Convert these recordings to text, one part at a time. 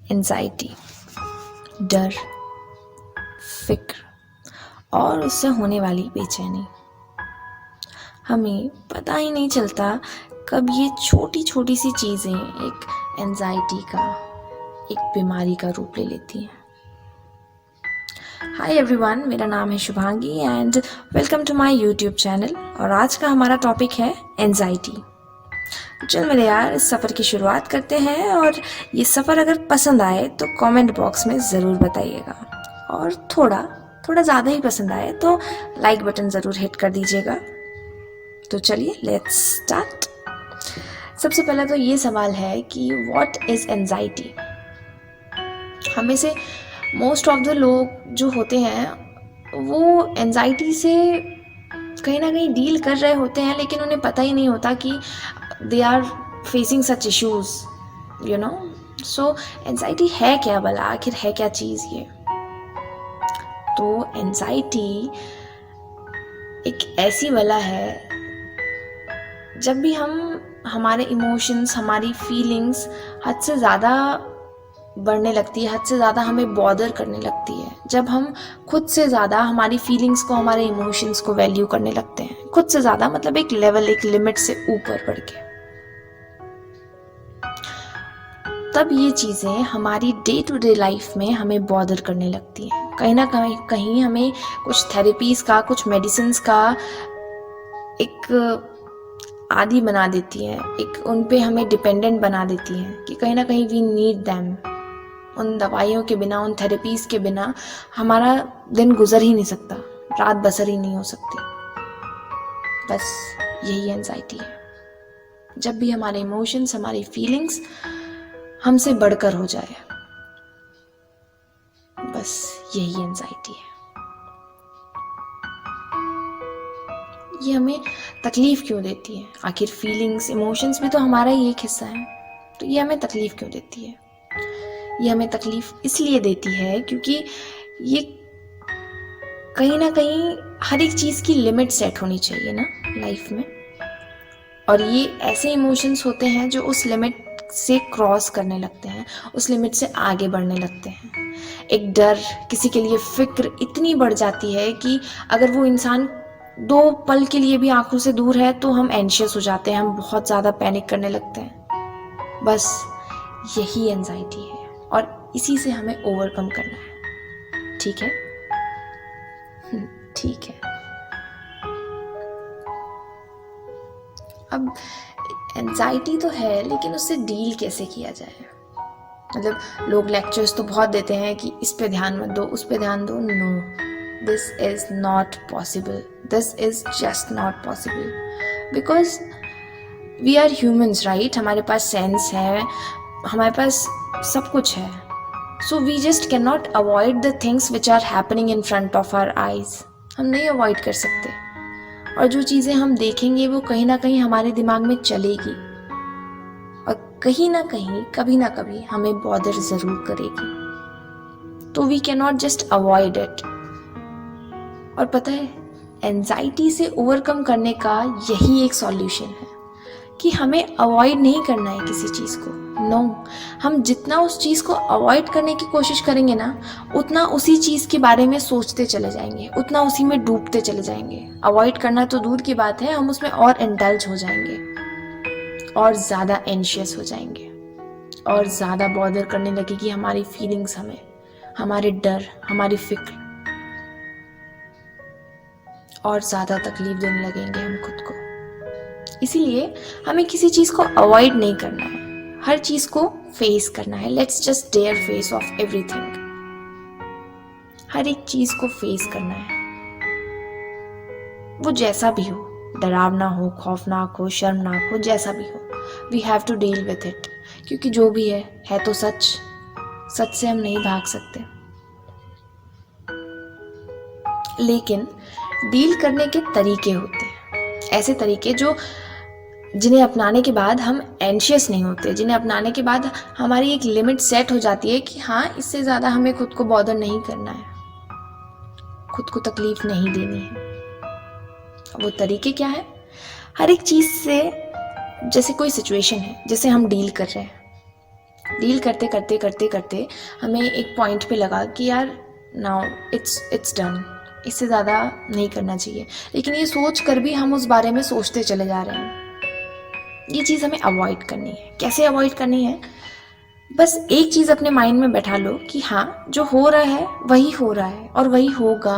Anxiety, डर, फिक्र और उससे होने वाली बेचैनी। हमें पता ही नहीं चलता कब ये छोटी छोटी सी चीज़ें एक एंजाइटी का, एक बीमारी का रूप ले लेती हैं। हाय एवरीवन, मेरा नाम है Shubhangi and welcome to my YouTube channel. और आज का हमारा टॉपिक है एंजाइटी। चल मेरे यार, इस सफ़र की शुरुआत करते हैं। और ये सफ़र अगर पसंद आए तो कमेंट बॉक्स में ज़रूर बताइएगा, और थोड़ा ज़्यादा ही पसंद आए तो लाइक बटन ज़रूर हिट कर दीजिएगा। तो चलिए लेट्स स्टार्ट। सबसे पहला तो ये सवाल है कि व्हाट इज़ एंजाइटी। हमें से मोस्ट ऑफ द लोग जो होते हैं वो एंजाइटी से कहीं ना कहीं डील कर रहे होते हैं, लेकिन उन्हें पता ही नहीं होता कि they are facing such issues, you know. So anxiety है क्या भला, आखिर है क्या चीज़ ये। तो एंजाइटी एक ऐसी बला है जब भी हमारे इमोशंस, हमारी फीलिंग्स हद से ज़्यादा बढ़ने लगती है, हद से ज़्यादा हमें बॉदर करने लगती है, जब हम खुद से ज़्यादा हमारी फीलिंग्स को, हमारे इमोशंस को वैल्यू करने लगते हैं। खुद से ज़्यादा मतलब एक लेवल, एक लिमिट से ऊपर बढ़ के। तब ये चीज़ें हमारी डे टू डे लाइफ में हमें बॉदर करने लगती हैं। कहीं ना कहीं हमें कुछ थेरेपीज़ का, कुछ मेडिसिन्स का एक आदी बना देती हैं, एक उन पे हमें डिपेंडेंट बना देती हैं कि कहीं ना कहीं वी नीड दैम। उन दवाइयों के बिना, उन थेरेपीज़ के बिना हमारा दिन गुजर ही नहीं सकता, रात बसर ही नहीं हो सकती। बस यही एंजाइटी है, जब भी हमारे इमोशंस, हमारी फीलिंग्स हमसे बढ़कर हो जाए। बस यही एंजाइटी है। ये हमें तकलीफ क्यों देती है? आखिर फीलिंग्स, इमोशंस भी तो हमारा ही एक हिस्सा है, तो ये हमें तकलीफ क्यों देती है? ये हमें तकलीफ इसलिए देती है क्योंकि ये कहीं ना कहीं हर एक चीज़ की लिमिट सेट होनी चाहिए ना लाइफ में। और ये ऐसे इमोशंस होते हैं जो उस लिमिट से क्रॉस करने लगते हैं, उस लिमिट से आगे बढ़ने लगते हैं। एक डर, किसी के लिए फिक्र इतनी बढ़ जाती है कि अगर वो इंसान 2 पल के लिए भी आंखों से दूर है तो हम एंशियस हो जाते हैं, हम बहुत ज़्यादा पैनिक करने लगते हैं। बस यही एंजाइटी है और इसी से हमें ओवरकम करना है। ठीक है? ठीक है। अब एंजाइटी तो है, लेकिन उससे डील कैसे किया जाए? मतलब लोग लेक्चर्स तो बहुत देते हैं कि इस पे ध्यान मत दो, उस पे ध्यान दो। No, this is not possible, this is just not possible, because we are humans, right? हमारे पास सेंस है, हमारे पास सब कुछ है। So we just can not avoid the things which are happening in front of our eyes. हम नहीं अवॉइड कर सकते, और जो चीज़ें हम देखेंगे वो कहीं ना कहीं हमारे दिमाग में चलेगी, और कहीं ना कहीं, कभी ना कभी हमें बॉदर ज़रूर करेगी। तो we can not just avoid it. और पता है, एंजाइटी से ओवरकम करने का यही एक सॉल्यूशन है कि हमें अवॉइड नहीं करना है किसी चीज़ को। नो, हम जितना उस चीज़ को अवॉइड करने की कोशिश करेंगे ना, उतना उसी चीज़ के बारे में सोचते चले जाएंगे, उतना उसी में डूबते चले जाएंगे। अवॉइड करना तो दूर की बात है, हम उसमें और इंडल्ज हो जाएंगे, और ज़्यादा एंशियस हो जाएंगे, और ज़्यादा बॉदर करने लगेगी हमारी फीलिंग्स, हमें, हमारे डर, हमारी फिक्र, और ज़्यादा तकलीफ देने लगेंगे हम खुद को। इसीलिए हमें किसी चीज़ को अवॉइड नहीं करना है, हर चीज़ को फेस करना है। Let's just dare face of everything. हर एक चीज़ को फेस करना है, वो जैसा भी हो, डरावना हो, खौफनाक हो, शर्मनाक हो, जैसा भी हो, we have to deal with it. क्योंकि जो भी है तो सच, सच से हम नहीं भाग सकते। लेकिन डील करने के तरीके होते हैं, ऐसे तरीके जिन्हें अपनाने के बाद हम एंशियस नहीं होते, जिन्हें अपनाने के बाद हमारी एक लिमिट सेट हो जाती है कि हाँ, इससे ज़्यादा हमें खुद को बॉदर नहीं करना है, खुद को तकलीफ नहीं देनी है। वो तरीके क्या है? हर एक चीज़ से, जैसे कोई सिचुएशन है जिसे हम डील कर रहे हैं, डील करते करते करते करते हमें एक पॉइंट पे लगा कि यार नाउ इट्स डन, इससे ज़्यादा नहीं करना चाहिए। लेकिन ये सोच कर भी हम उस बारे में सोचते चले जा रहे हैं। ये चीज़ हमें अवॉइड करनी है। कैसे अवॉइड करनी है? बस एक चीज़ अपने माइंड में बैठा लो कि हाँ, जो हो रहा है वही हो रहा है और वही होगा।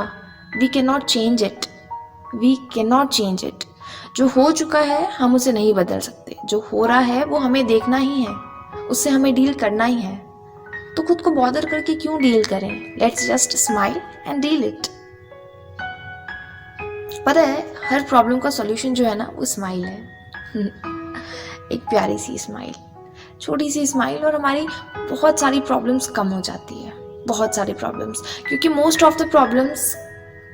We can not change it, we can not change it. जो हो चुका है हम उसे नहीं बदल सकते, जो हो रहा है वो हमें देखना ही है, उससे हमें डील करना ही है। तो खुद को बॉदर करके क्यों डील करें? Let's just smile and deal it. पता है, हर प्रॉब्लम का सॉल्यूशन जो है ना, वो स्माइल है। एक प्यारी सी स्माइल, छोटी सी स्माइल, और हमारी बहुत सारी प्रॉब्लम्स कम हो जाती है। बहुत सारी प्रॉब्लम्स, क्योंकि मोस्ट ऑफ द प्रॉब्लम्स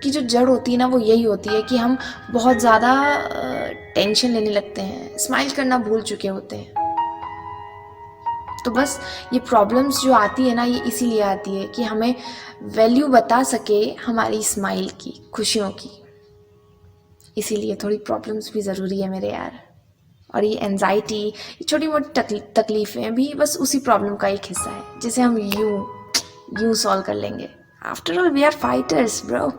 की जो जड़ होती है ना, वो यही होती है कि हम बहुत ज़्यादा टेंशन लेने लगते हैं, स्माइल करना भूल चुके होते हैं। तो बस ये प्रॉब्लम्स जो आती है ना, ये इसीलिए आती है कि हमें वैल्यू बता सके हमारी स्माइल की, खुशियों की। इसीलिए थोड़ी प्रॉब्लम्स भी ज़रूरी है मेरे यार। और ये एंजाइटी, ये छोटी मोटी तकलीफ़ें भी बस उसी प्रॉब्लम का एक हिस्सा है, जिसे हम यूं सॉल्व कर लेंगे। After all we are fighters bro.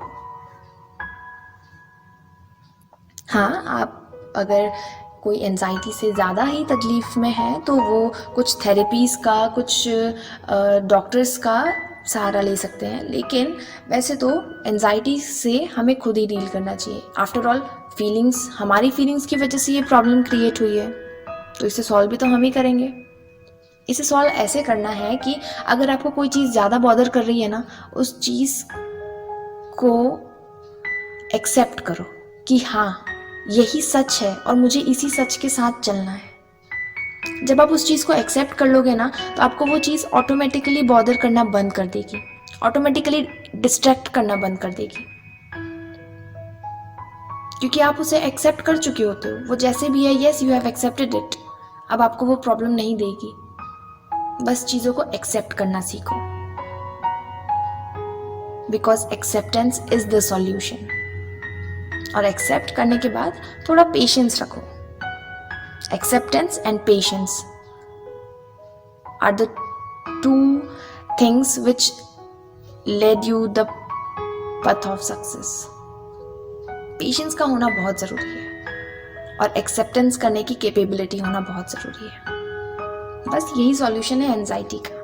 हाँ, आप अगर कोई एंजाइटी से ज़्यादा ही तकलीफ़ में है तो वो कुछ थेरेपीज़ का, कुछ डॉक्टर्स का सहारा ले सकते हैं। लेकिन वैसे तो एंजाइटी से हमें खुद ही डील करना चाहिए। आफ्टर ऑल फीलिंग्स, हमारी फीलिंग्स की वजह से ये प्रॉब्लम क्रिएट हुई है, तो इसे सॉल्व भी तो हम ही करेंगे। इसे सॉल्व ऐसे करना है कि अगर आपको कोई चीज़ ज़्यादा बॉदर कर रही है ना, उस चीज़ को एक्सेप्ट करो कि हाँ, यही सच है और मुझे इसी सच के साथ चलना है। जब आप उस चीज़ को एक्सेप्ट कर लोगे ना, तो आपको वो चीज़ ऑटोमेटिकली बॉदर करना बंद कर देगी, ऑटोमेटिकली डिस्ट्रैक्ट करना बंद कर देगी, क्योंकि आप उसे एक्सेप्ट कर चुके होते हो। वो जैसे भी है, yes you have accepted it. अब आपको वो प्रॉब्लम नहीं देगी। बस चीज़ों को एक्सेप्ट करना सीखो, because acceptance is the solution. और एक्सेप्ट करने के बाद थोड़ा पेशेंस रखो। Acceptance and patience are the two things which lead you the path of success. Patience का होना बहुत ज़रूरी है और एक्सेप्टेंस करने की कैपेबिलिटी होना बहुत ज़रूरी है। बस यही सॉल्यूशन है एंजाइटी का।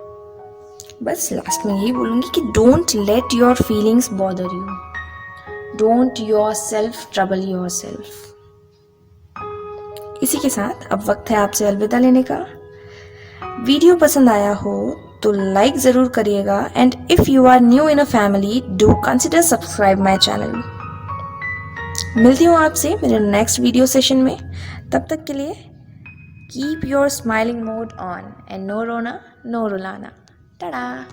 बस लास्ट में यही बोलूँगी कि don't let your feelings bother you, don't yourself trouble yourself. इसी के साथ अब वक्त है आपसे अलविदा लेने का। वीडियो पसंद आया हो तो लाइक ज़रूर करिएगा, and if you are new in a family do consider subscribe my channel. मिलती हूँ आपसे मेरे नेक्स्ट वीडियो सेशन में। तब तक के लिए keep your smiling mode on and no रोना नो रुलाना। टाटा।